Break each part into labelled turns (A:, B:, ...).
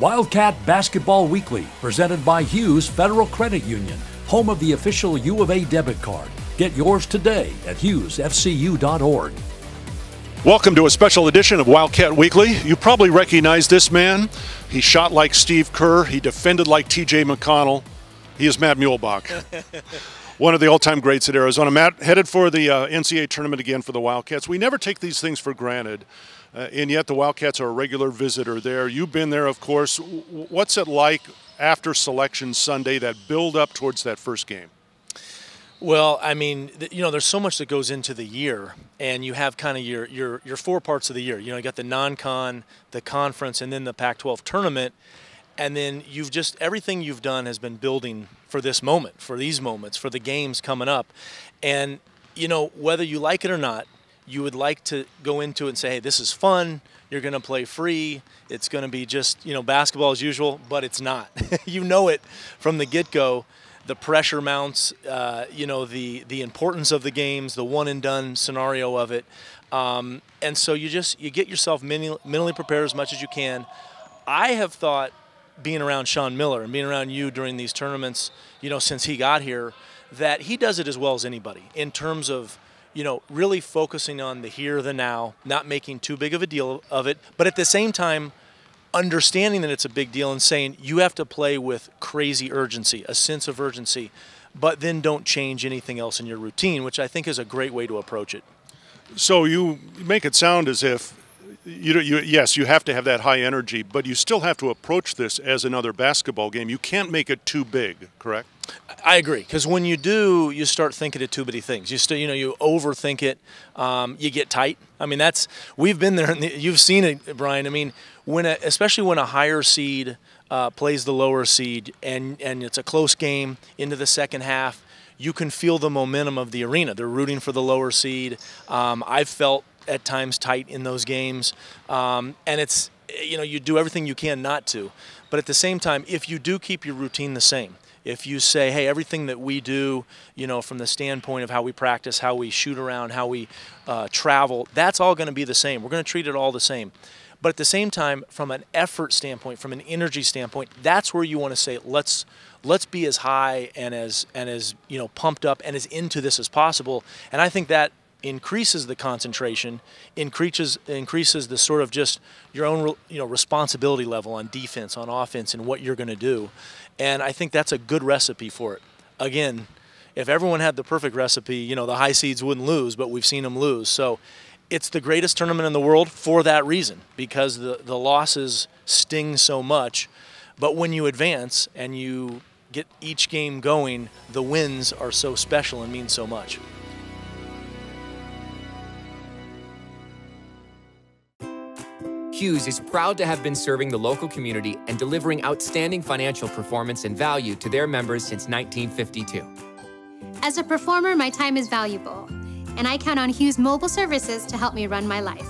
A: Wildcat Basketball Weekly, presented by Hughes Federal Credit Union, home of the official U of A debit card. Get yours today at hughesfcu.org.
B: Welcome to a special edition of Wildcat Weekly. You probably recognize this man. He shot like Steve Kerr. He defended like T.J. McConnell. He is Matt Muehlbach, one of the all-time greats at Arizona. Matt, headed for the NCAA tournament again for the Wildcats. We never take these things for granted, and yet the Wildcats are a regular visitor there. You've been there, of course. What's it like after Selection Sunday, that build up towards that first game?
C: Well, I mean, you know, there's so much that goes into the year, and you have kind of your four parts of the year. You know, you got the non-con, the conference, and then the Pac-12 tournament, and then you've just, everything you've done has been building for this moment, for these moments, for the games coming up. And, you know, whether you like it or not, you would like to go into it and say, hey, this is fun, you're going to play free, it's going to be just, you know, basketball as usual, but it's not. You know it from the get-go. The pressure mounts, you know, the importance of the games, the one-and-done scenario of it. And so you get yourself mentally prepared as much as you can. I have thought, being around Sean Miller and being around you during these tournaments, you know, since he got here, that he does it as well as anybody in terms of, you know, really focusing on the here, the now, not making too big of a deal of it, but at the same time, understanding that it's a big deal and saying you have to play with crazy urgency, a sense of urgency, but then don't change anything else in your routine, which I think is a great way to approach it.
B: So you make it sound as if, yes, you have to have that high energy, but you still have to approach this as another basketball game. You can't make it too big, correct?
C: I agree, because when you do, you start thinking of too many things. You know, you overthink it. You get tight. I mean, we've been there, and you've seen it, Brian. I mean, especially when a higher seed plays the lower seed, and it's a close game into the second half, you can feel the momentum of the arena. They're rooting for the lower seed. I've felt at times tight in those games, and it's, you know, you do everything you can not to, but at the same time, if you do keep your routine the same, if you say, hey, everything that we do, you know, from the standpoint of how we practice, how we shoot around, how we travel, that's all going to be the same. We're going to treat it all the same. But at the same time, from an effort standpoint, from an energy standpoint, that's where you want to say, let's be as high and as you know, pumped up and as into this as possible. And I think that increases the concentration, increases the sort of just your own, you know, responsibility level on defense, on offense, and what you're going to do. And I think that's a good recipe for it. Again, if everyone had the perfect recipe, you know, the high seeds wouldn't lose, but we've seen them lose. So it's the greatest tournament in the world for that reason, because the losses sting so much. But when you advance and you get each game going, the wins are so special and mean so much.
D: Hughes is proud to have been serving the local community and delivering outstanding financial performance and value to their members since 1952.
E: As a performer, my time is valuable, and I count on Hughes Mobile Services to help me run my life.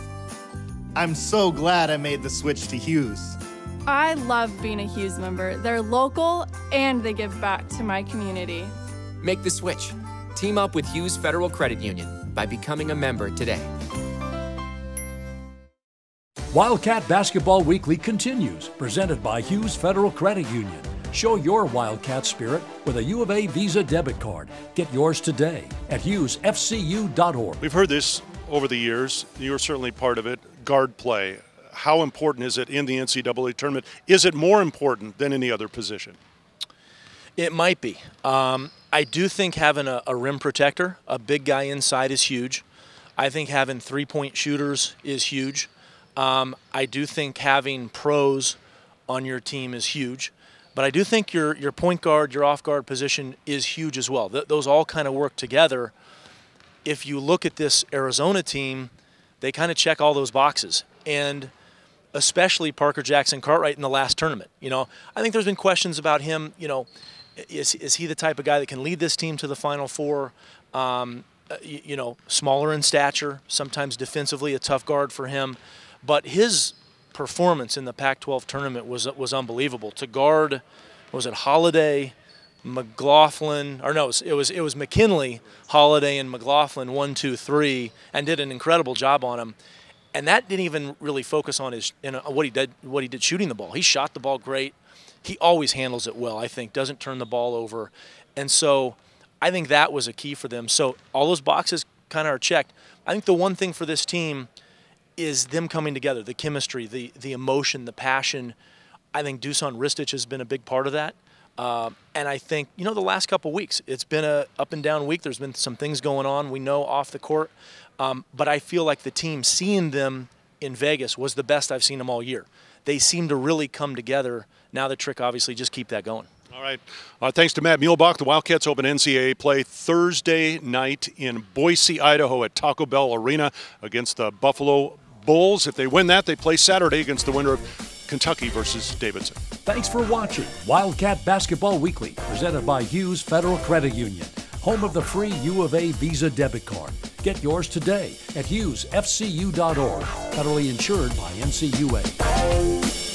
F: I'm so glad I made the switch to Hughes.
G: I love being a Hughes member. They're local and they give back to my community.
D: Make the switch. Team up with Hughes Federal Credit Union by becoming a member today.
A: Wildcat Basketball Weekly continues, presented by Hughes Federal Credit Union. Show your Wildcat spirit with a U of A Visa debit card. Get yours today at hughesfcu.org.
B: We've heard this over the years. You're certainly part of it. Guard play. How important is it in the NCAA tournament? Is it more important than any other position?
C: It might be. I do think having a rim protector, a big guy inside, is huge. I think having three-point shooters is huge. I do think having pros on your team is huge. But I do think your point guard, your off guard position is huge as well. Those all kind of work together. If you look at this Arizona team, they kind of check all those boxes. And especially Parker Jackson Cartwright in the last tournament. You know, I think there's been questions about him. You know, is he the type of guy that can lead this team to the Final Four? You know, smaller in stature, sometimes defensively a tough guard for him. But his performance in the Pac-12 tournament was unbelievable. To guard, was it Holiday, McLaughlin, or no, it was McKinley, Holiday, and McLaughlin 1, 2, 3, and did an incredible job on him. And that didn't even really focus on his what he did shooting the ball. He shot the ball great. He always handles it well, I think, doesn't turn the ball over. And so I think that was a key for them. So all those boxes kind of are checked. I think the one thing for this team is them coming together, the chemistry, the emotion, the passion. I think Dusan Ristic has been a big part of that. And I think, the last couple weeks, it's been a up and down week. There's been some things going on, we know, off the court. But I feel like the team, seeing them in Vegas, was the best I've seen them all year. They seem to really come together. Now the trick, obviously, just keep that going.
B: All right. Thanks to Matt Muehlbach. The Wildcats open NCAA play Thursday night in Boise, Idaho at Taco Bell Arena against the Buffalo Bulls. If they win that, they play Saturday against the winner of Kentucky versus Davidson.
A: Thanks for watching Wildcat Basketball Weekly, presented by Hughes Federal Credit Union, home of the free U of A Visa debit card. Get yours today at hughesfcu.org, federally insured by NCUA.